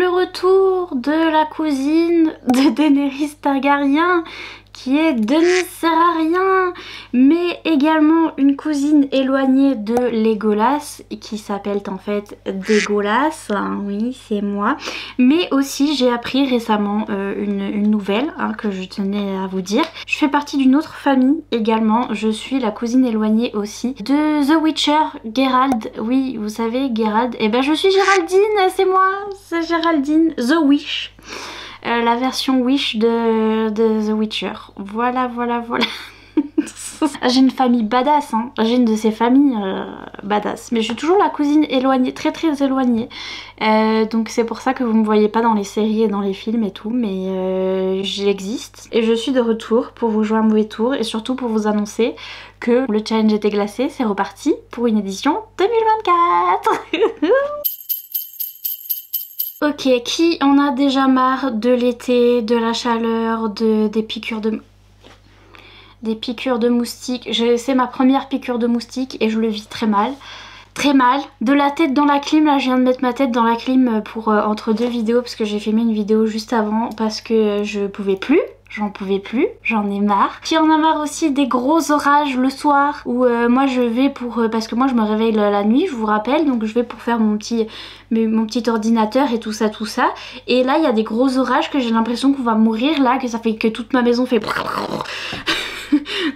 le retour de la cousine de Daenerys Targaryen, qui est Daenerys Targaryen, mais également une cousine éloignée de Legolas, qui s'appelle en fait Dégolas, hein, oui c'est moi. Mais aussi j'ai appris récemment une nouvelle que je tenais à vous dire. Je fais partie d'une autre famille également, je suis la cousine éloignée aussi de The Witcher, Geralt, oui vous savez Geralt, et ben je suis Géraldine, c'est moi, c'est Géraldine, The Witch. La version Wish de The Witcher. Voilà. J'ai une famille badass, hein. J'ai une de ces familles badass. Mais je suis toujours la cousine éloignée, très éloignée. Donc c'est pour ça que vous me voyez pas dans les séries et dans les films et tout. Mais j'existe. Et je suis de retour pour vous jouer un mauvais tour. Et surtout pour vous annoncer que le challenge était glacé. C'est reparti pour une édition 2024. Ok, qui en a déjà marre de l'été, de la chaleur, des piqûres de moustiques. C'est ma première piqûre de moustique et je le vis très mal. Très mal. De la tête dans la clim, là je viens de mettre ma tête dans la clim pour entre deux vidéos parce que j'ai filmé une vidéo juste avant parce que je pouvais plus. J'en pouvais plus, j'en ai marre. Qui en a marre aussi des gros orages le soir où moi je vais pour... parce que moi je me réveille la nuit, je vous rappelle, donc je vais pour faire mon petit ordinateur et tout ça. Et là il y a des gros orages que j'ai l'impression qu'on va mourir là, que ça fait que toute ma maison fait...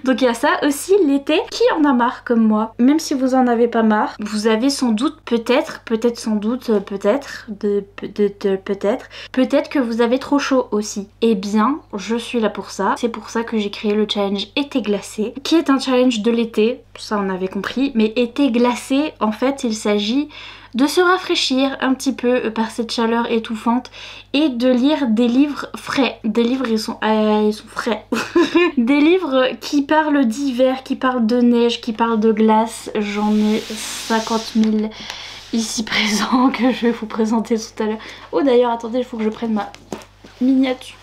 Donc il y a ça aussi l'été. Qui en a marre comme moi? Même si vous en avez pas marre, vous avez sans doute peut-être que vous avez trop chaud aussi. Eh bien je suis là pour ça. C'est pour ça que j'ai créé le challenge été glacé, qui est un challenge de l'été, ça on avait compris. Mais été glacé, en fait il s'agit de se rafraîchir un petit peu par cette chaleur étouffante et de lire des livres frais. Des livres ils sont frais. Des livres qui parlent d'hiver, qui parlent de neige, qui parlent de glace. J'en ai 50 000 ici présents que je vais vous présenter tout à l'heure. Oh d'ailleurs attendez, il faut que je prenne ma miniature.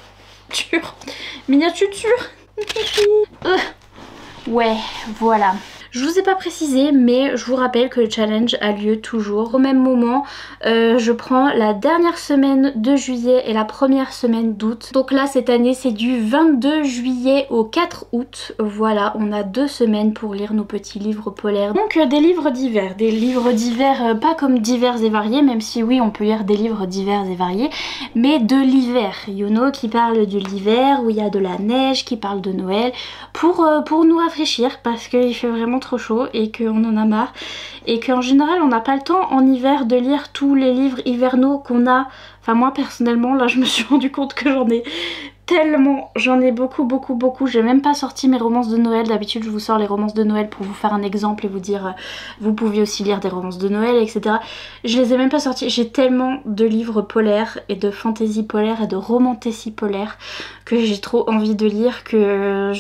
Ouais voilà. Je vous ai pas précisé mais je vous rappelle que le challenge a lieu toujours au même moment. Je prends la dernière semaine de juillet et la première semaine d'août. Donc là cette année c'est du 22 juillet au 4 août. Voilà, on a 2 semaines pour lire nos petits livres polaires. Donc des livres d'hiver. Des livres d'hiver pas comme divers et variés, même si oui on peut lire des livres divers et variés, mais de l'hiver. You know, qui parle de l'hiver, où il y a de la neige, qui parle de Noël, pour nous rafraîchir parce qu'il fait vraiment trop chaud et qu'on en a marre et qu'en général on n'a pas le temps en hiver de lire tous les livres hivernaux qu'on a. Enfin moi personnellement là je me suis rendu compte que j'en ai tellement, j'en ai beaucoup. J'ai même pas sorti mes romances de Noël. D'habitude je vous sors les romances de Noël pour vous faire un exemple et vous dire vous pouviez aussi lire des romances de Noël, etc. Je les ai même pas sortis. J'ai tellement de livres polaires et de fantasy polaire et de romantasy polaire que j'ai trop envie de lire que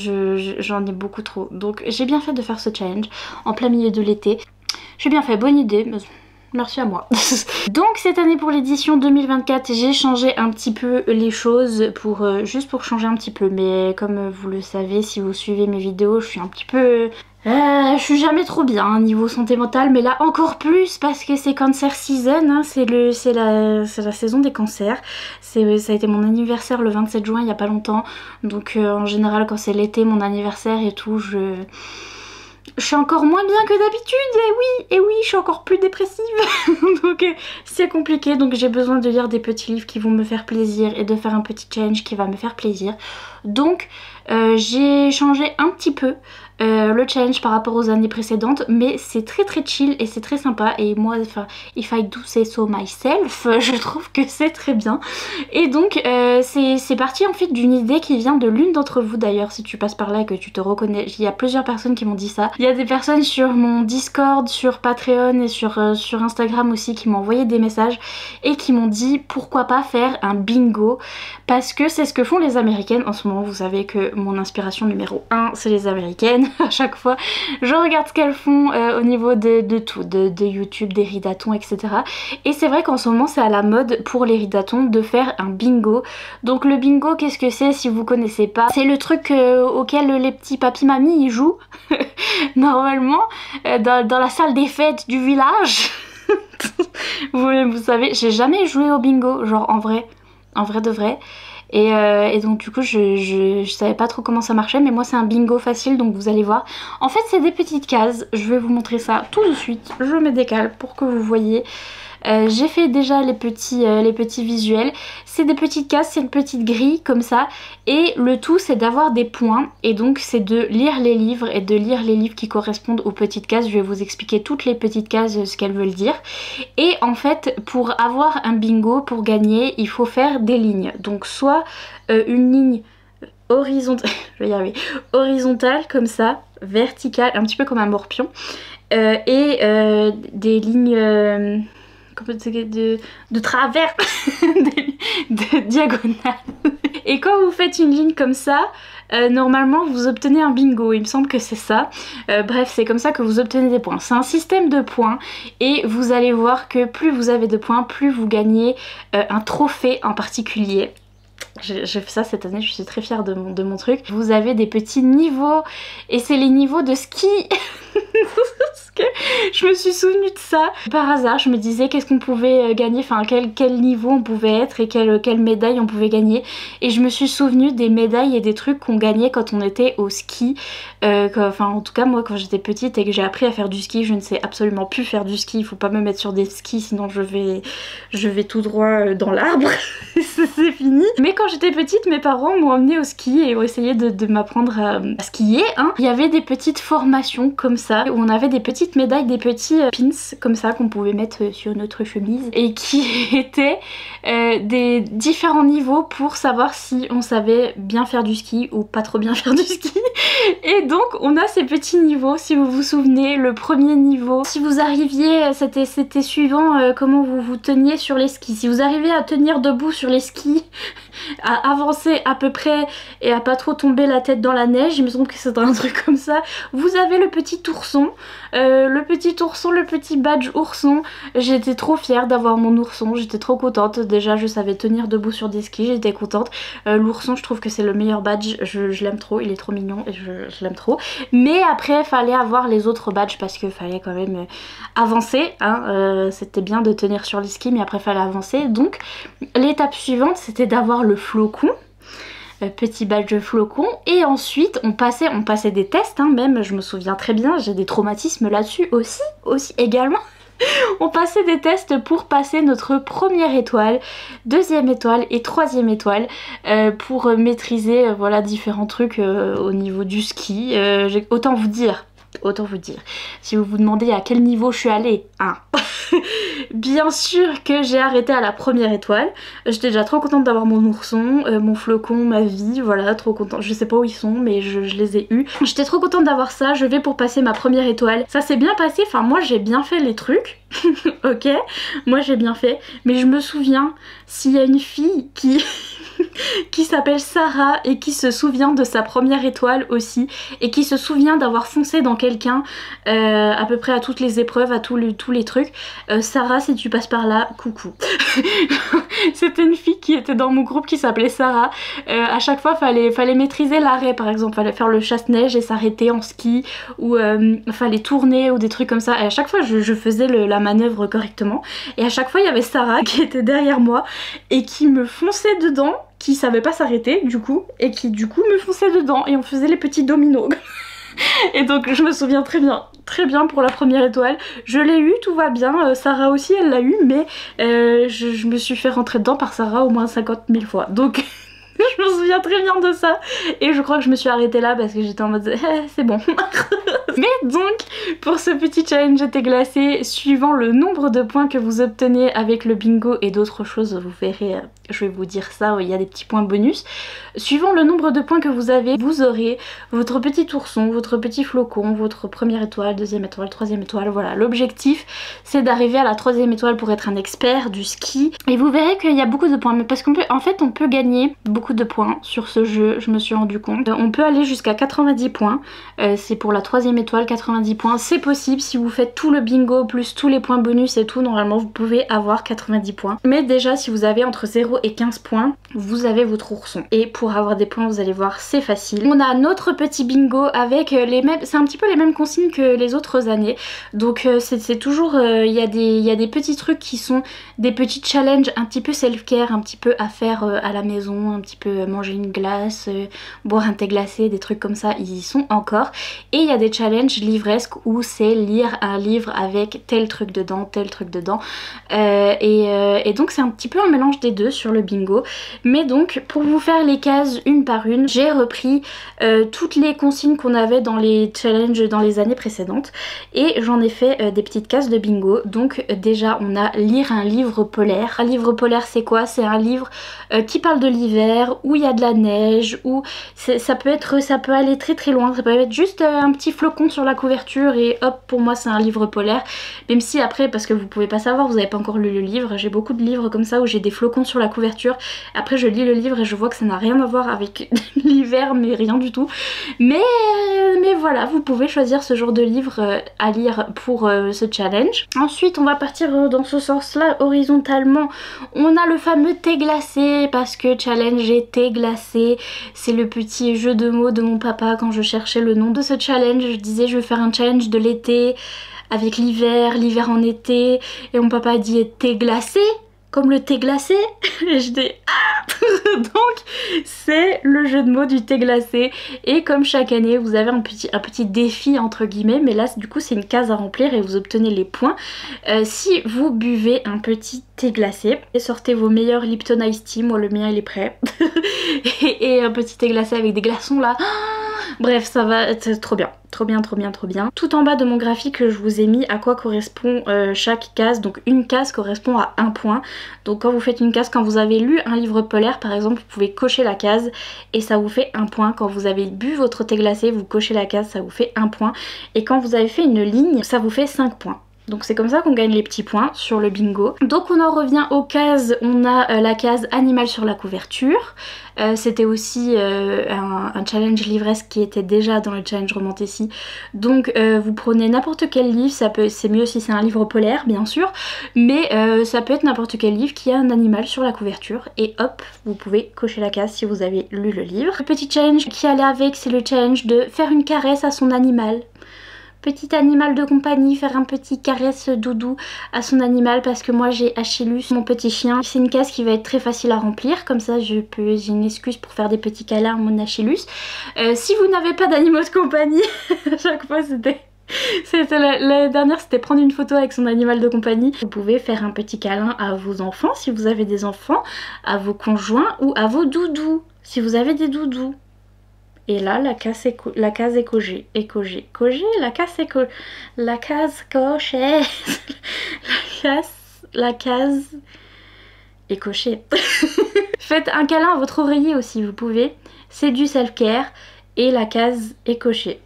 j'en ai beaucoup trop. Donc j'ai bien fait de faire ce challenge en plein milieu de l'été. J'ai bien fait, bonne idée. Merci à moi. Donc cette année pour l'édition 2024 j'ai changé un petit peu les choses pour juste pour changer un petit peu. Mais comme vous le savez si vous suivez mes vidéos, je suis un petit peu... je suis jamais trop bien niveau santé mentale, mais là encore plus parce que c'est cancer season, hein, c'est la saison des cancers. Ça a été mon anniversaire le 27 juin il y a pas longtemps. Donc en général quand c'est l'été, mon anniversaire et tout, je suis encore moins bien que d'habitude, et oui, je suis encore plus dépressive. Donc c'est compliqué, donc j'ai besoin de lire des petits livres qui vont me faire plaisir et de faire un petit challenge qui va me faire plaisir. Donc j'ai changé un petit peu le challenge par rapport aux années précédentes, mais c'est très chill et c'est très sympa. Et moi, enfin, if I do say so myself, je trouve que c'est très bien. Et donc c'est parti en fait d'une idée qui vient de l'une d'entre vous d'ailleurs. Si tu passes par là et que tu te reconnais, il y a plusieurs personnes qui m'ont dit ça. Il y a des personnes sur mon Discord, sur Patreon et sur Instagram aussi qui m'ont envoyé des messages et qui m'ont dit pourquoi pas faire un bingo, parce que c'est ce que font les Américaines en ce moment. Vous savez que mon inspiration numéro 1 c'est les Américaines. À chaque fois je regarde ce qu'elles font au niveau de tout, de YouTube, des ridatons, etc. Et c'est vrai qu'en ce moment c'est à la mode pour les ridatons de faire un bingo. Donc le bingo, qu'est-ce que c'est si vous connaissez pas? C'est le truc auquel les petits papis mamies ils jouent normalement dans la salle des fêtes du village. Vous savez, j'ai jamais joué au bingo, genre en vrai de vrai. Et donc du coup je savais pas trop comment ça marchait, mais moi c'est un bingo facile, donc vous allez voir. En fait c'est des petites cases, je vais vous montrer ça tout de suite, je me décale pour que vous voyez. J'ai fait déjà les petits visuels. C'est des petites cases, c'est une petite grille comme ça. Et le tout c'est d'avoir des points. Et donc c'est de lire les livres et de lire les livres qui correspondent aux petites cases. Je vais vous expliquer toutes les petites cases, ce qu'elles veulent dire. Et en fait pour avoir un bingo, pour gagner, il faut faire des lignes. Donc soit une ligne horizontale, je vais y arriver, horizontale comme ça, verticale, un petit peu comme un morpion. Et des lignes... de travers, de diagonale. Et quand vous faites une ligne comme ça, normalement vous obtenez un bingo, il me semble que c'est ça. Bref, c'est comme ça que vous obtenez des points. C'est un système de points et vous allez voir que plus vous avez de points, plus vous gagnez un trophée en particulier. J'ai fait ça cette année, je suis très fière de mon truc. Vous avez des petits niveaux et c'est les niveaux de ski. Parce que je me suis souvenue de ça par hasard, je me disais qu'est-ce qu'on pouvait gagner, enfin quel niveau on pouvait être et quelle médaille on pouvait gagner. Et je me suis souvenue des médailles et des trucs qu'on gagnait quand on était au ski. Enfin en tout cas moi quand j'étais petite et que j'ai appris à faire du ski, je ne sais absolument plus faire du ski. Il faut pas me mettre sur des skis sinon je vais tout droit dans l'arbre. C'est fini. Mais quand j'étais petite, mes parents m'ont emmenée au ski et ont essayé de m'apprendre à skier. Hein. Il y avait des petites formations comme ça où on avait des petites médailles, des petits pins comme ça qu'on pouvait mettre sur notre chemise et qui étaient des différents niveaux pour savoir si on savait bien faire du ski ou pas trop bien faire du ski. Et donc on a ces petits niveaux, si vous vous souvenez, le premier niveau, si vous arriviez, c'était suivant comment vous vous teniez sur les skis. Si vous arrivez à tenir debout sur les skis, à avancer à peu près et à pas trop tomber la tête dans la neige, il me semble que c'est un truc comme ça, vous avez le petit ourson, le petit badge ourson. J'étais trop fière d'avoir mon ourson, j'étais trop contente. Déjà je savais tenir debout sur des skis, j'étais contente. L'ourson je trouve que c'est le meilleur badge, je l'aime trop, il est trop mignon et je l'aime trop. Mais après fallait avoir les autres badges parce que fallait quand même avancer, hein. C'était bien de tenir sur les skis mais après fallait avancer. Donc l'étape suivante c'était d'avoir le flocon. Petit badge de flocon et ensuite on passait des tests, hein, même je me souviens très bien, j'ai des traumatismes là-dessus aussi également. On passait des tests pour passer notre première étoile, deuxième étoile et troisième étoile pour maîtriser voilà différents trucs au niveau du ski. Autant vous dire, si vous vous demandez à quel niveau je suis allée, hein. Bien sûr que j'ai arrêté à la première étoile. J'étais déjà trop contente d'avoir mon ourson, mon flocon, ma vie, voilà, trop contente. Je sais pas où ils sont mais je les ai eus. J'étais trop contente d'avoir ça, je vais pour passer ma première étoile. Ça s'est bien passé, enfin moi j'ai bien fait les trucs. Ok, moi j'ai bien fait. Mais je me souviens, s'il y a une fille qui s'appelle Sarah et qui se souvient de sa première étoile aussi et qui se souvient d'avoir foncé dans quelqu'un à peu près à toutes les épreuves, à tous les trucs, Sarah si tu passes par là, coucou. C'était une fille qui était dans mon groupe qui s'appelait Sarah. À chaque fois fallait maîtriser l'arrêt, par exemple fallait faire le chasse-neige et s'arrêter en ski ou fallait tourner ou des trucs comme ça et à chaque fois je faisais la manœuvre correctement et à chaque fois il y avait Sarah qui était derrière moi et qui me fonçait dedans, qui savait pas s'arrêter du coup et qui du coup me fonçait dedans et on faisait les petits dominos. Et donc je me souviens très bien pour la première étoile, je l'ai eu, tout va bien. Sarah aussi elle l'a eu mais je me suis fait rentrer dedans par Sarah au moins 50 000 fois donc je me souviens très bien de ça et je crois que je me suis arrêtée là parce que j'étais en mode c'est bon. Mais donc pour ce petit challenge été glacé, suivant le nombre de points que vous obtenez avec le bingo et d'autres choses, vous verrez, je vais vous dire ça, il y a des petits points bonus. Suivant le nombre de points que vous avez, vous aurez votre petit ourson, votre petit flocon, votre première étoile, deuxième étoile, troisième étoile, voilà. L'objectif c'est d'arriver à la troisième étoile pour être un expert du ski. Et vous verrez qu'il y a beaucoup de points, mais parce en fait on peut gagner beaucoup de points sur ce jeu, je me suis rendu compte. On peut aller jusqu'à 90 points, c'est pour la troisième étoile étoiles, 90 points. C'est possible, si vous faites tout le bingo plus tous les points bonus et tout, normalement vous pouvez avoir 90 points. Mais déjà si vous avez entre 0 et 15 points, vous avez votre ourson. Et pour avoir des points, vous allez voir, c'est facile. On a notre petit bingo avec les mêmes, c'est un petit peu les mêmes consignes que les autres années. Donc c'est toujours, il y a des petits trucs qui sont des petits challenges un petit peu self-care, un petit peu à faire à la maison, un petit peu manger une glace, boire un thé glacé, des trucs comme ça, ils y sont encore. Et il y a des challenges livresques où c'est lire un livre avec tel truc dedans, tel truc dedans. Et donc c'est un petit peu un mélange des deux sur le bingo. Mais donc pour vous faire les cases une par une, j'ai repris toutes les consignes qu'on avait dans les challenges dans les années précédentes et j'en ai fait des petites cases de bingo. Donc déjà on a lire un livre polaire. Un livre polaire c'est quoi? C'est un livre qui parle de l'hiver, où il y a de la neige, où ça peut aller très très loin. Ça peut être juste un petit flocon sur la couverture et hop, pour moi c'est un livre polaire. Même si après, parce que vous pouvez pas savoir, vous n'avez pas encore lu le livre, j'ai beaucoup de livres comme ça où j'ai des flocons sur la couverture. Après je lis le livre et je vois que ça n'a rien à voir avec l'hiver, mais rien du tout. Mais voilà, vous pouvez choisir ce genre de livre à lire pour ce challenge. Ensuite on va partir dans ce sens là horizontalement. On a le fameux thé glacé, parce que challenge et thé glacé, c'est le petit jeu de mots de mon papa quand je cherchais le nom de ce challenge. Je disais je vais faire un challenge de l'été avec l'hiver en été, et mon papa a dit thé glacé, comme le thé glacé. Et je dis ah donc c'est le jeu de mots du thé glacé. Et comme chaque année vous avez un petit défi entre guillemets, mais là du coup c'est une case à remplir et vous obtenez les points si vous buvez un petit thé glacé. Et sortez vos meilleurs Lipton Ice Tea, moi le mien il est prêt. et un petit thé glacé avec des glaçons là. Bref, ça va être trop bien. Trop bien, trop bien, trop bien. Tout en bas de mon graphique, je vous ai mis à quoi correspond chaque case. Donc une case correspond à un point. Donc quand vous faites une case, quand vous avez lu un livre polaire par exemple, vous pouvez cocher la case et ça vous fait un point. Quand vous avez bu votre thé glacé, vous cochez la case, ça vous fait un point. Et quand vous avez fait une ligne, ça vous fait 5 points. Donc c'est comme ça qu'on gagne les petits points sur le bingo. Donc on en revient aux cases. On a la case animal sur la couverture. C'était aussi un challenge livresque qui était déjà dans le challenge Romantécie. Donc vous prenez n'importe quel livre, c'est mieux si c'est un livre polaire bien sûr, mais ça peut être n'importe quel livre qui a un animal sur la couverture et hop, vous pouvez cocher la case si vous avez lu le livre. Le petit challenge qui allait avec, c'est le challenge de faire une caresse à son animal. Petit animal de compagnie, faire un petit caresse doudou à son animal, parce que moi j'ai Achillus, mon petit chien. C'est une case qui va être très facile à remplir, comme ça j'ai une excuse pour faire des petits câlins à mon Achillus. Si vous n'avez pas d'animaux de compagnie, à chaque fois c'était la dernière, c'était prendre une photo avec son animal de compagnie. Vous pouvez faire un petit câlin à vos enfants si vous avez des enfants, à vos conjoints ou à vos doudous si vous avez des doudous. Et là, la case est cochée. La case cochée. La case est cochée. Faites un câlin à votre oreiller aussi, vous pouvez. C'est du self-care. Et la case est cochée.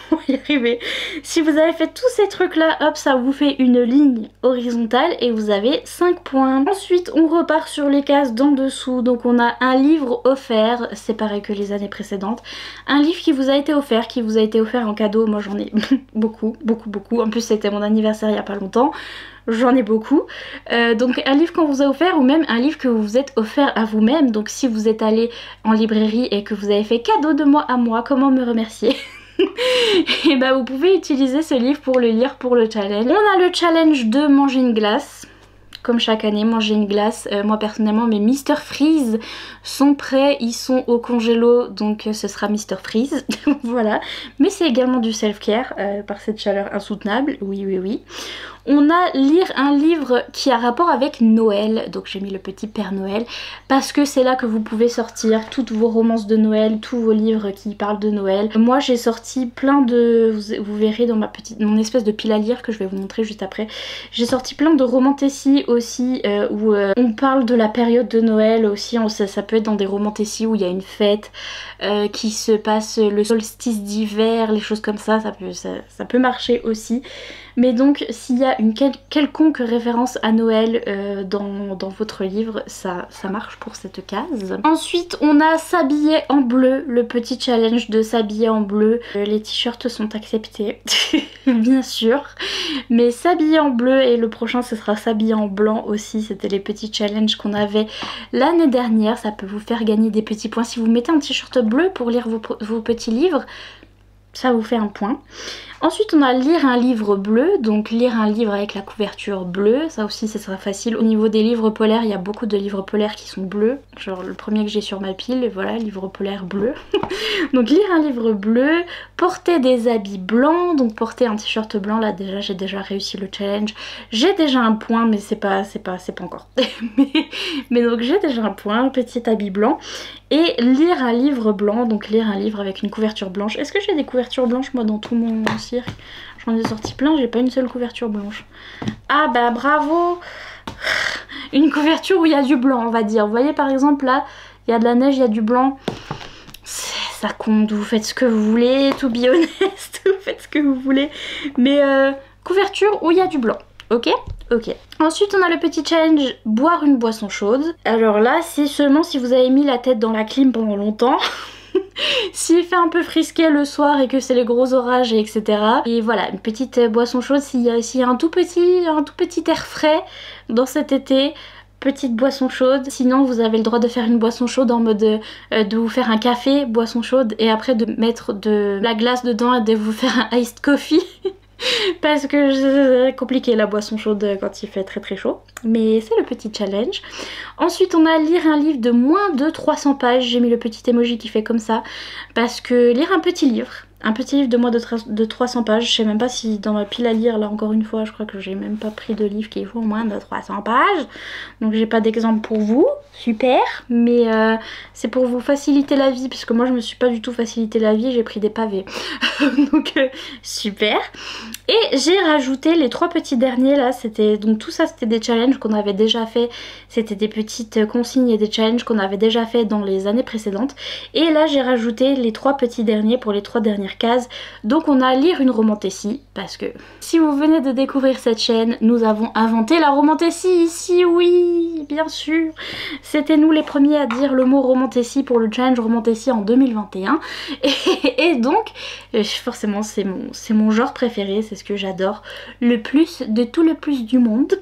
On va y arriver. Si vous avez fait tous ces trucs là, hop, ça vous fait une ligne horizontale et vous avez 5 points. Ensuite on repart sur les cases d'en dessous. Donc on a un livre offert, c'est pareil que les années précédentes. Un livre qui vous a été offert, en cadeau. Moi j'en ai beaucoup. En plus c'était mon anniversaire il y a pas longtemps. J'en ai beaucoup. Donc un livre qu'on vous a offert, ou même un livre que vous vous êtes offert à vous-même. Donc si vous êtes allé en librairie et que vous avez fait cadeau de moi à moi, comment me remercier? Et bah vous pouvez utiliser ce livre pour le lire pour le challenge. On a le challenge de manger une glace. Comme chaque année, manger une glace. Moi personnellement mes Mr Freeze sont prêts, ils sont au congélo, donc ce sera Mr Freeze. Voilà. Mais c'est également du self-care par cette chaleur insoutenable. Oui. On a lire un livre qui a rapport avec Noël, donc j'ai mis le petit Père Noël, parce que c'est là que vous pouvez sortir toutes vos romances de Noël, tous vos livres qui parlent de Noël. Moi j'ai sorti plein de, vous verrez dans mon espèce de pile à lire que je vais vous montrer juste après, j'ai sorti plein de romantécies aussi où on parle de la période de Noël aussi. Ça peut être dans des romantécies où il y a une fête qui se passe le solstice d'hiver, les choses comme ça, ça peut marcher aussi. Mais donc s'il y a une quelconque référence à Noël dans votre livre, ça marche pour cette case. Ensuite on a s'habiller en bleu, le petit challenge de s'habiller en bleu. Les t-shirts sont acceptés bien sûr, mais s'habiller en bleu, et le prochain ce sera s'habiller en blanc aussi. C'était les petits challenges qu'on avait l'année dernière. Ça peut vous faire gagner des petits points si vous mettez un t-shirt bleu pour lire vos petits livres. Ça vous fait un point. Ensuite on a lire un livre bleu, donc lire un livre avec la couverture bleue, ça aussi ce sera facile. Au niveau des livres polaires, il y a beaucoup de livres polaires qui sont bleus, genre le premier que j'ai sur ma pile, voilà, livre polaire bleu. Donc lire un livre bleu, porter des habits blancs, donc porter un t-shirt blanc, là déjà j'ai déjà réussi le challenge. J'ai déjà un point, mais c'est pas encore. mais donc j'ai déjà un point, petit habit blanc. Et lire un livre blanc, donc lire un livre avec une couverture blanche. Est-ce que j'ai des couvertures blanches moi dans tout mon cirque? J'en ai sorti plein, j'ai pas une seule couverture blanche. Ah bah bravo! Une couverture où il y a du blanc on va dire. Vous voyez par exemple là, il y a de la neige, il y a du blanc. Ça compte, vous faites ce que vous voulez, to be honest, vous faites ce que vous voulez. Mais couverture où il y a du blanc, ok? Ok. Ensuite on a le petit challenge boire une boisson chaude. Alors là c'est seulement si vous avez mis la tête dans la clim pendant longtemps. S'il fait un peu frisquet le soir et que c'est les gros orages et etc. Et voilà, une petite boisson chaude s'il y a un tout petit air frais dans cet été. Petite boisson chaude. Sinon vous avez le droit de faire une boisson chaude en mode de vous faire un café, boisson chaude, et après de mettre de la glace dedans et de vous faire un iced coffee. Parce que c'est compliqué la boisson chaude quand il fait très chaud. Mais c'est le petit challenge. Ensuite on a lire un livre de moins de 300 pages. J'ai mis le petit emoji qui fait comme ça. Parce que lire un petit livre de moins de 300 pages. Je sais même pas si dans ma pile à lire, là encore une fois, je crois que j'ai même pas pris de livre qui font moins de 300 pages. Donc j'ai pas d'exemple pour vous. Super. Mais c'est pour vous faciliter la vie. Parce que moi je me suis pas du tout facilité la vie. J'ai pris des pavés. Donc super. Et j'ai rajouté les 3 petits derniers là. Donc tout ça c'était des challenges qu'on avait déjà fait. C'était des petites consignes et des challenges qu'on avait déjà fait dans les années précédentes. Et là j'ai rajouté les 3 petits derniers pour les 3 dernières cases. Donc on a lire une romantécie, parce que si vous venez de découvrir cette chaîne, nous avons inventé la romantécie ici, oui, bien sûr. C'était nous les premiers à dire le mot romantécie pour le challenge romantécie en 2021. Et donc, forcément c'est mon genre préféré, c'est ce que j'adore le plus de tout le plus du monde.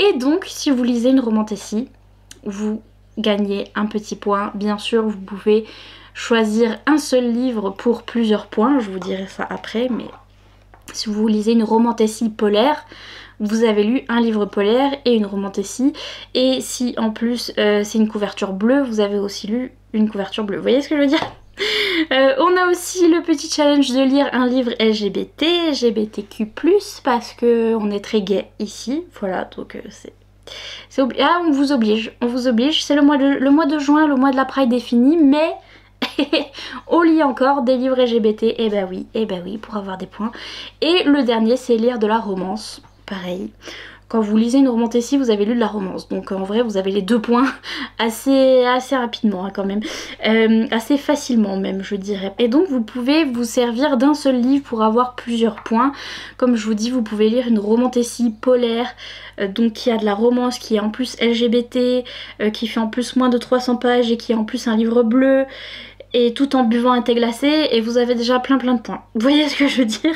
Et donc si vous lisez une romantécie, vous gagnez un petit point. Bien sûr vous pouvez choisir un seul livre pour plusieurs points, je vous dirai ça après, mais si vous lisez une romantécie polaire, vous avez lu un livre polaire et une romantécie, et si en plus c'est une couverture bleue, vous avez aussi lu une couverture bleue. Vous voyez ce que je veux dire? On a aussi le petit challenge de lire un livre LGBT, LGBTQ+, parce que on est très gay ici, voilà, donc ah, on vous oblige, c'est le mois de juin, le mois de la Pride est fini, mais on lit encore des livres LGBT, et bah oui, pour avoir des points. Et le dernier c'est lire de la romance, pareil. Quand vous lisez une romantécie, vous avez lu de la romance. Donc en vrai, vous avez les 2 points assez rapidement hein, quand même. Assez facilement même, je dirais. Et donc vous pouvez vous servir d'un seul livre pour avoir plusieurs points. Comme je vous dis, vous pouvez lire une romantécie polaire, donc qui a de la romance, qui est en plus LGBT, qui fait en plus moins de 300 pages et qui est en plus un livre bleu. Et tout en buvant un thé glacé, et vous avez déjà plein de points. Vous voyez ce que je veux dire?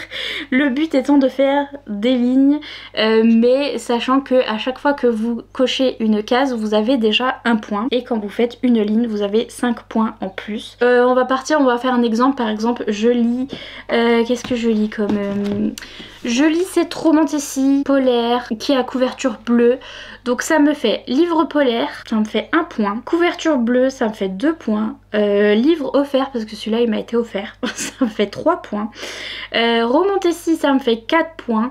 Le but étant de faire des lignes, mais sachant que à chaque fois que vous cochez une case, vous avez déjà un point. Et quand vous faites une ligne, vous avez 5 points en plus. On va faire un exemple. Par exemple, je lis... qu'est-ce que je lis comme... je lis cette romantécie polaire qui a couverture bleue. Donc ça me fait livre polaire, ça me fait 1 point. Couverture bleue, ça me fait 2 points. Livre offert, parce que celui-là il m'a été offert, ça me fait 3 points. Romantécie, ça me fait 4 points.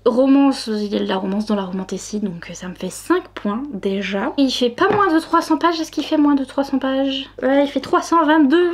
Romance, il y a de la romance dans la romantécie, donc ça me fait 5 points déjà. Et il fait pas moins de 300 pages, est-ce qu'il fait moins de 300 pages? Ouais, il fait 322.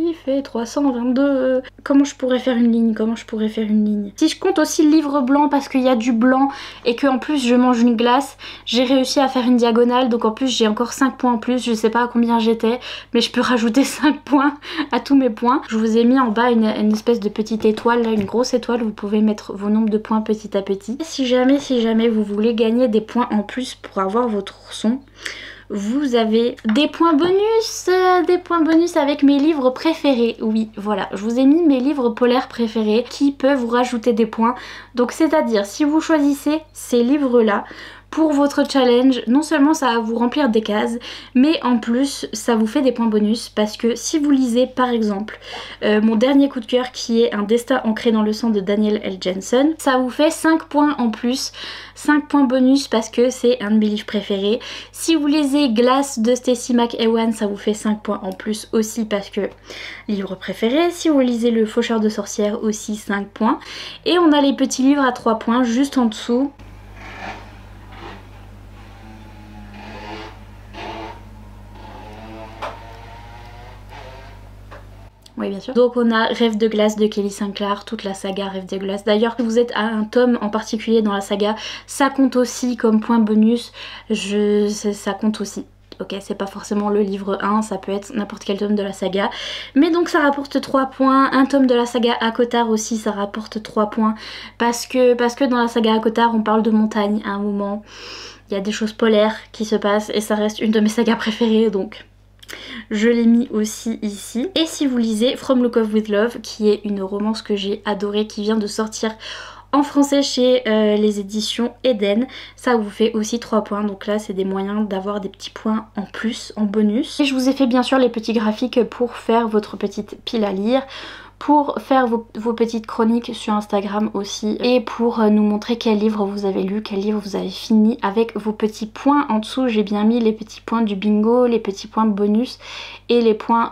qui fait 322. Comment je pourrais faire une ligne? Comment je pourrais faire une ligne? Si je compte aussi le livre blanc parce qu'il y a du blanc et qu'en plus je mange une glace, j'ai réussi à faire une diagonale, donc en plus j'ai encore 5 points en plus. Je sais pas à combien j'étais, mais je peux rajouter 5 points à tous mes points. Je vous ai mis en bas une espèce de petite étoile, là, une grosse étoile. Vous pouvez mettre vos nombres de points petit à petit. Et si jamais vous voulez gagner des points en plus pour avoir votre ourson, vous avez des points bonus avec mes livres préférés. Oui, voilà, je vous ai mis mes livres polaires préférés qui peuvent vous rajouter des points. Donc c'est à dire, si vous choisissez ces livres là pour votre challenge, non seulement ça va vous remplir des cases, mais en plus ça vous fait des points bonus, parce que si vous lisez par exemple mon dernier coup de cœur qui est Un destin ancré dans le sang de Daniel L. Jensen, ça vous fait 5 points en plus, 5 points bonus parce que c'est un de mes livres préférés. Si vous lisez Glace de Stacey McEwan, ça vous fait 5 points en plus aussi parce que livre préféré. Si vous lisez Le Faucheur de sorcières, aussi 5 points. Et on a les petits livres à 3 points juste en dessous. Oui, bien sûr. Donc on a Rêve de glace de Kelly Sinclair, toute la saga Rêve de glace. D'ailleurs, si vous êtes à un tome en particulier dans la saga, ça compte aussi comme point bonus. Ça compte aussi. Ok, c'est pas forcément le livre 1, ça peut être n'importe quel tome de la saga. Mais donc ça rapporte 3 points. Un tome de la saga ACOTAR aussi, ça rapporte 3 points. Parce que dans la saga ACOTAR, on parle de montagne à un moment. Il y a des choses polaires qui se passent et ça reste une de mes sagas préférées, donc je l'ai mis aussi ici. Et si vous lisez From Look Off With Love, qui est une romance que j'ai adorée, qui vient de sortir en français chez les éditions Eden, ça vous fait aussi 3 points. Donc là c'est des moyens d'avoir des petits points en plus, en bonus. Et je vous ai fait bien sûr les petits graphiques pour faire votre petite pile à lire, pour faire vos petites chroniques sur Instagram aussi, et pour nous montrer quel livre vous avez lu, quel livre vous avez fini, avec vos petits points en dessous. J'ai bien mis les petits points du bingo, les petits points de bonus et les points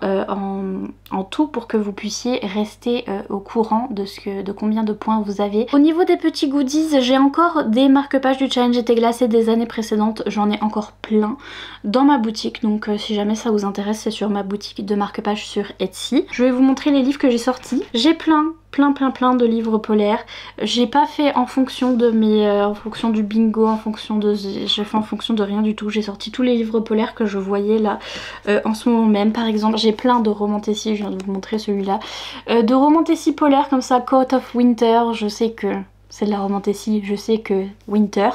en tout pour que vous puissiez rester au courant de combien de points vous avez. Au niveau des petits goodies, j'ai encore des marque-pages du challenge été glacé des années précédentes, j'en ai encore plein dans ma boutique, donc si jamais ça vous intéresse, c'est sur ma boutique de marque-pages sur Etsy. Je vais vous montrer les livres que j'ai sortis. J'ai plein de livres polaires. J'ai pas fait en fonction de en fonction du bingo, j'ai fait en fonction de rien du tout. J'ai sorti tous les livres polaires que je voyais là en ce moment même. Par exemple, j'ai plein de romantécies, je viens de vous montrer celui-là, de romantécies polaires comme ça, Court of Winter. Je sais que c'est de la romantécie, je sais que Winter,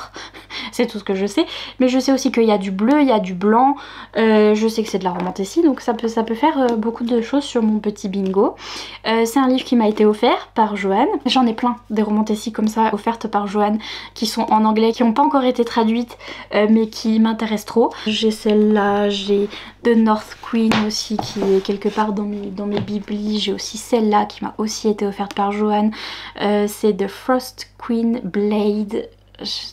c'est tout ce que je sais, mais je sais aussi qu'il y a du bleu, il y a du blanc, je sais que c'est de la romantécie, donc ça peut faire beaucoup de choses sur mon petit bingo. C'est un livre qui m'a été offert par Joanne. J'en ai plein des romantécies comme ça offertes par Joanne qui sont en anglais, qui n'ont pas encore été traduites, mais qui m'intéressent trop. J'ai celle-là, j'ai The North Queen aussi qui est quelque part dans mes biblis. J'ai aussi celle-là qui m'a aussi été offerte par Joanne. C'est The Frost Queen Blade.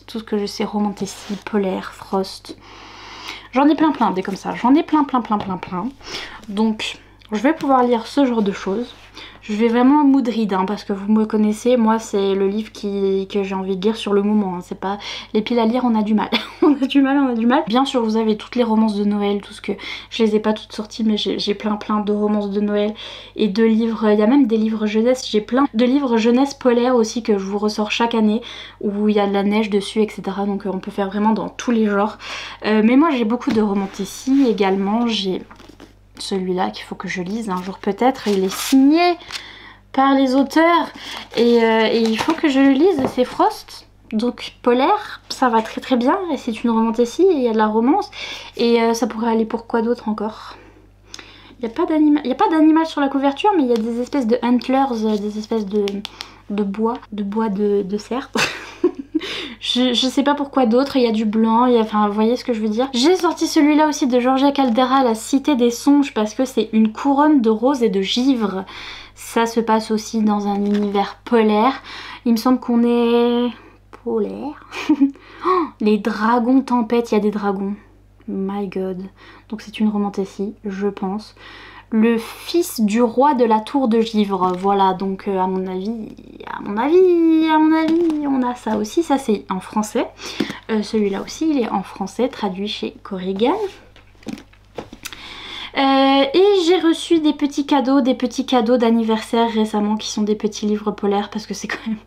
Tout ce que je sais, romantécie, polaire, Frost. J'en ai plein des comme ça. J'en ai plein. Donc je vais pouvoir lire ce genre de choses. Je vais vraiment mood read hein, parce que vous me connaissez, moi c'est le livre que j'ai envie de lire sur le moment, hein. C'est pas les piles à lire, on a du mal. on a du mal. Bien sûr vous avez toutes les romances de Noël, tout ce que... Je les ai pas toutes sorties mais j'ai plein de romances de Noël et de livres, il y a même des livres jeunesse, j'ai plein de livres jeunesse polaires aussi que je vous ressors chaque année où il y a de la neige dessus etc. Donc on peut faire vraiment dans tous les genres. Mais moi j'ai beaucoup de romantécies également, j'ai... celui-là qu'il faut que je lise un jour peut-être, il est signé par les auteurs et il faut que je le lise, c'est Frost, donc polaire, ça va très bien et c'est une romantécie, il y a de la romance et ça pourrait aller pour quoi d'autre encore? Il n'y a pas d'animal sur la couverture mais il y a des espèces de antlers, des espèces de bois de cerf. Je sais pas pourquoi d'autres, il y a du blanc, enfin vous voyez ce que je veux dire. J'ai sorti celui-là aussi de Georgia Caldera, La Cité des Songes, parce que c'est une couronne de roses et de givre. Ça se passe aussi dans un univers polaire. Il me semble qu'on est... polaire. Oh, les dragons tempête, il y a des dragons. My god. Donc c'est une romantécie, je pense. Le fils du roi de la tour de givre, voilà, donc à mon avis, on a ça aussi, ça c'est en français. Celui-là aussi, il est en français, traduit chez Corrigan. Et j'ai reçu des petits cadeaux d'anniversaire récemment qui sont des petits livres polaires parce que c'est quand même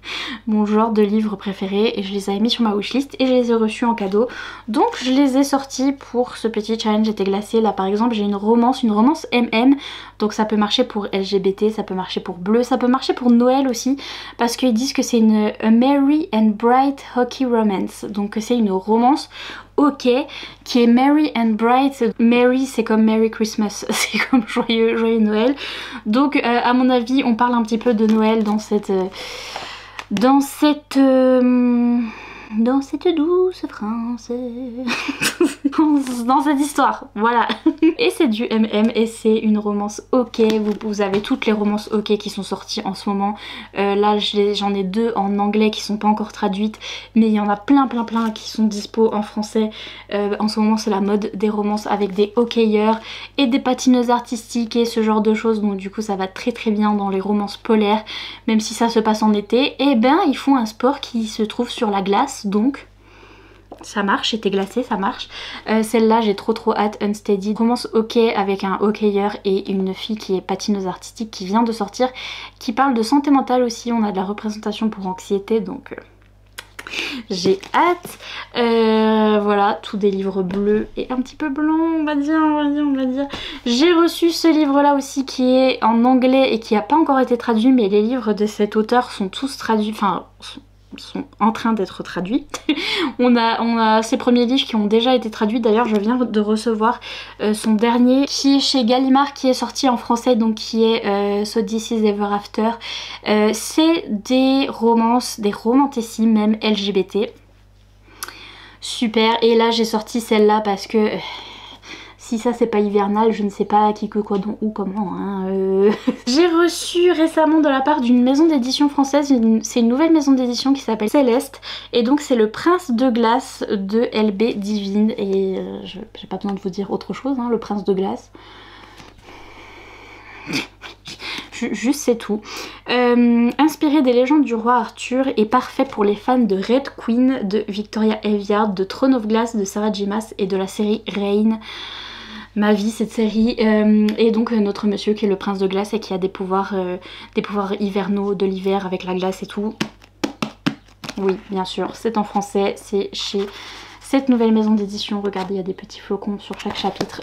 mon genre de livre préféré et je les avais mis sur ma wishlist et je les ai reçus en cadeau. Donc je les ai sortis pour ce petit challenge été glacé. Là par exemple j'ai une romance MM, donc ça peut marcher pour LGBT, ça peut marcher pour bleu, ça peut marcher pour Noël aussi parce qu'ils disent que c'est une A Merry and Bright Hockey Romance, donc c'est une romance ok qui est merry and bright. Merry c'est comme Merry Christmas, c'est comme joyeux Noël, donc à mon avis on parle un petit peu de Noël dans cette douce France dans cette histoire, voilà. Et c'est du MM et c'est une romance ok. Vous avez toutes les romances ok qui sont sorties en ce moment. Là j'en ai deux en anglais qui sont pas encore traduites, mais il y en a plein qui sont dispo en français. En ce moment c'est la mode des romances avec des hockeyeurs et des patineuses artistiques et ce genre de choses, donc du coup ça va très bien dans les romances polaires, même si ça se passe en été. Et ben ils font un sport qui se trouve sur la glace, donc ça marche, été glacé, ça marche. Celle-là j'ai trop hâte, Unsteady, romance ok avec un hockeyeur et une fille qui est patineuse artistique qui vient de sortir, qui parle de santé mentale aussi. On a de la représentation pour anxiété, donc j'ai hâte. Voilà, tous des livres bleus et un petit peu blancs, on va dire. J'ai reçu ce livre-là aussi qui est en anglais et qui n'a pas encore été traduit, mais les livres de cet auteur sont tous traduits, enfin sont en train d'être traduits. on a ses premiers livres qui ont déjà été traduits. D'ailleurs je viens de recevoir son dernier qui est chez Gallimard, qui est sorti en français, donc qui est So This Is Ever After. C'est des romances, des romantécies même LGBT. Super. Et là j'ai sorti celle-là parce que si ça c'est pas hivernal, je ne sais pas qui, que, quoi, dont, où, comment. Hein, J'ai reçu récemment de la part d'une maison d'édition française, c'est une nouvelle maison d'édition qui s'appelle Céleste. Et donc c'est le Prince de Glace de LB Divine. Et j'ai pas besoin de vous dire autre chose, hein, le Prince de Glace. Juste c'est tout. Inspiré des légendes du roi Arthur et parfait pour les fans de Red Queen, de Victoria Aveyard, de Throne of Glass, de Sarah J. Maas et de la série Reign. Ma vie cette série, et donc notre monsieur qui est le prince de glace et qui a des pouvoirs hivernaux de l'hiver avec la glace et tout. Oui bien sûr c'est en français, c'est chez cette nouvelle maison d'édition. Regardez il y a des petits flocons sur chaque chapitre.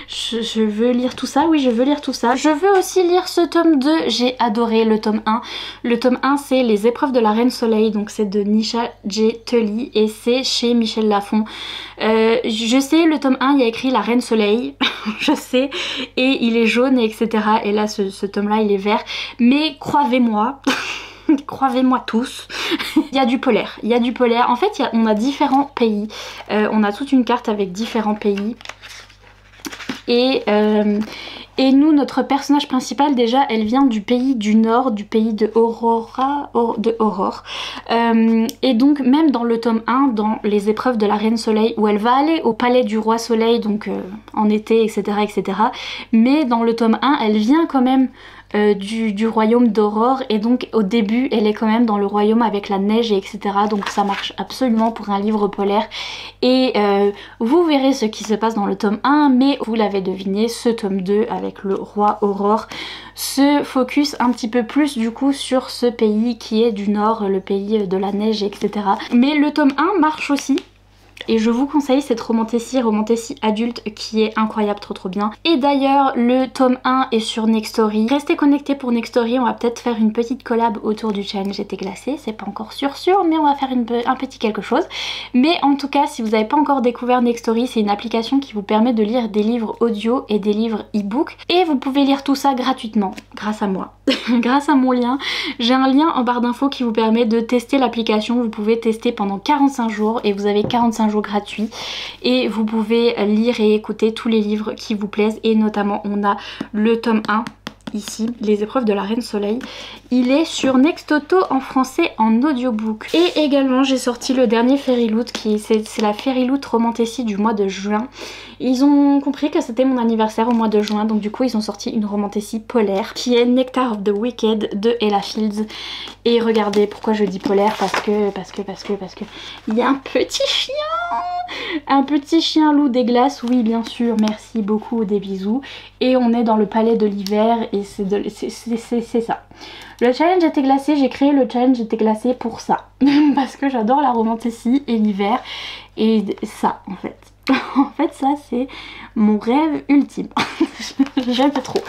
Je veux lire tout ça, oui je veux lire tout ça. Je veux aussi lire ce tome 2, j'ai adoré le tome 1. Le tome 1 c'est Les épreuves de la Reine Soleil, donc c'est de Nisha J. Tully et c'est chez Michel Lafon. Je sais, le tome 1 il y a écrit La Reine Soleil, je sais, et il est jaune etc. Et là ce tome là il est vert, mais croyez-moi croyez-moi tous, il y a du polaire, en fait on a différents pays, on a toute une carte avec différents pays. Et nous, notre personnage principal déjà, elle vient du pays du Nord, du pays de Aurore. Et donc même dans le tome 1, dans les épreuves de la Reine Soleil, où elle va aller au palais du Roi Soleil, donc en été, etc. Mais dans le tome 1, elle vient quand même du royaume d'Aurore, et donc au début elle est quand même dans le royaume avec la neige et etc. Donc ça marche absolument pour un livre polaire. Et vous verrez ce qui se passe dans le tome 1, mais vous l'avez deviné, ce tome 2 avec le roi Aurore se focus un petit peu plus du coup sur ce pays qui est du nord, le pays de la neige etc. Mais le tome 1 marche aussi. Et je vous conseille cette romantécie adulte qui est incroyable, trop bien. Et d'ailleurs le tome 1 est sur Nextory. Restez connectés pour Nextory, on va peut-être faire une petite collab autour du challenge été glacé. C'est pas encore sûr mais on va faire un petit quelque chose. Mais en tout cas si vous n'avez pas encore découvert Nextory, c'est une application qui vous permet de lire des livres audio et des livres e-book. Et vous pouvez lire tout ça gratuitement grâce à moi. Grâce à mon lien. J'ai un lien en barre d'infos qui vous permet de tester l'application. Vous pouvez tester pendant 45 jours et vous avez 45 jours gratuits. Et vous pouvez lire et écouter tous les livres qui vous plaisent. Et notamment on a le tome 1 ici, les épreuves de la Reine Soleil. Il est sur Nextoto en français en audiobook. Et également j'ai sorti le dernier Fairyloot, c'est la Fairyloot Romantasy du mois de juin. Ils ont compris que c'était mon anniversaire au mois de juin, donc du coup ils ont sorti une Romantasy polaire qui est Nectar of the Wicked de Ella Fields. Et regardez pourquoi je dis polaire, parce que il y a un petit chien loup des glaces, oui bien sûr, merci beaucoup, des bisous. Et on est dans le palais de l'hiver et c'est ça. Le challenge était glacé, j'ai créé le challenge était glacé pour ça. Parce que j'adore la Romantasy et l'hiver. Et ça en fait. En fait ça c'est mon rêve ultime. J'aime trop.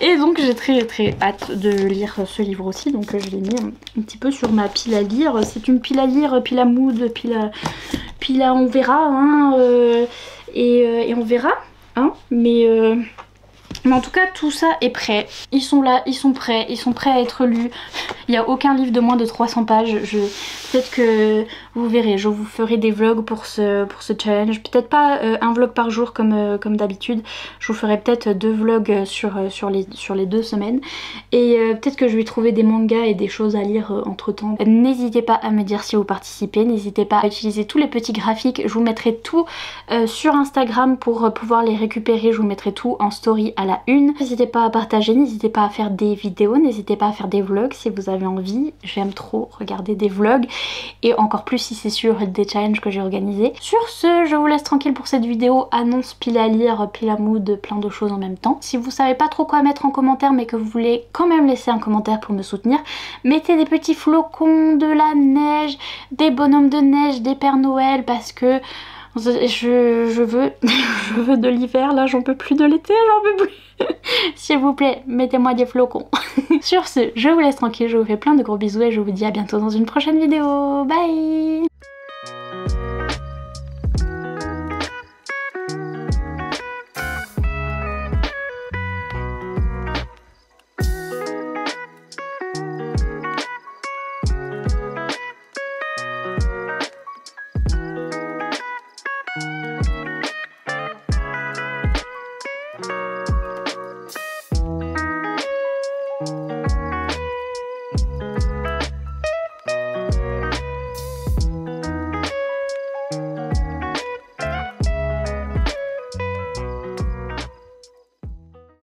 Et donc j'ai très hâte de lire ce livre aussi. Donc je l'ai mis un petit peu sur ma pile à lire. C'est une pile à lire, pile à mood, pile à on verra hein, et on verra hein, mais en tout cas tout ça est prêt, ils sont là, ils sont prêts à être lus. Il n'y a aucun livre de moins de 300 pages. Peut-être que vous verrez, je vous ferai des vlogs pour ce challenge. Peut-être pas un vlog par jour comme d'habitude. Je vous ferai peut-être 2 vlogs sur les 2 semaines. Et peut-être que je vais trouver des mangas et des choses à lire entre temps. N'hésitez pas à me dire si vous participez. N'hésitez pas à utiliser tous les petits graphiques. Je vous mettrai tout sur Instagram pour pouvoir les récupérer. Je vous mettrai tout en story à la une. N'hésitez pas à partager, n'hésitez pas à faire des vidéos, n'hésitez pas à faire des vlogs si vous avez envie. J'aime trop regarder des vlogs et encore plus si c'est sur des challenges que j'ai organisés. Sur ce, je vous laisse tranquille pour cette vidéo. Annonce, pile à lire, pile à mood, plein de choses en même temps. Si vous savez pas trop quoi mettre en commentaire mais que vous voulez quand même laisser un commentaire pour me soutenir, mettez des petits flocons, de la neige, des bonhommes de neige, des Pères Noël parce que je veux de l'hiver, là j'en peux plus, de l'été j'en peux plus. S'il vous plaît, mettez-moi des flocons. Sur ce, je vous laisse tranquille, je vous fais plein de gros bisous et je vous dis à bientôt dans une prochaine vidéo. Bye.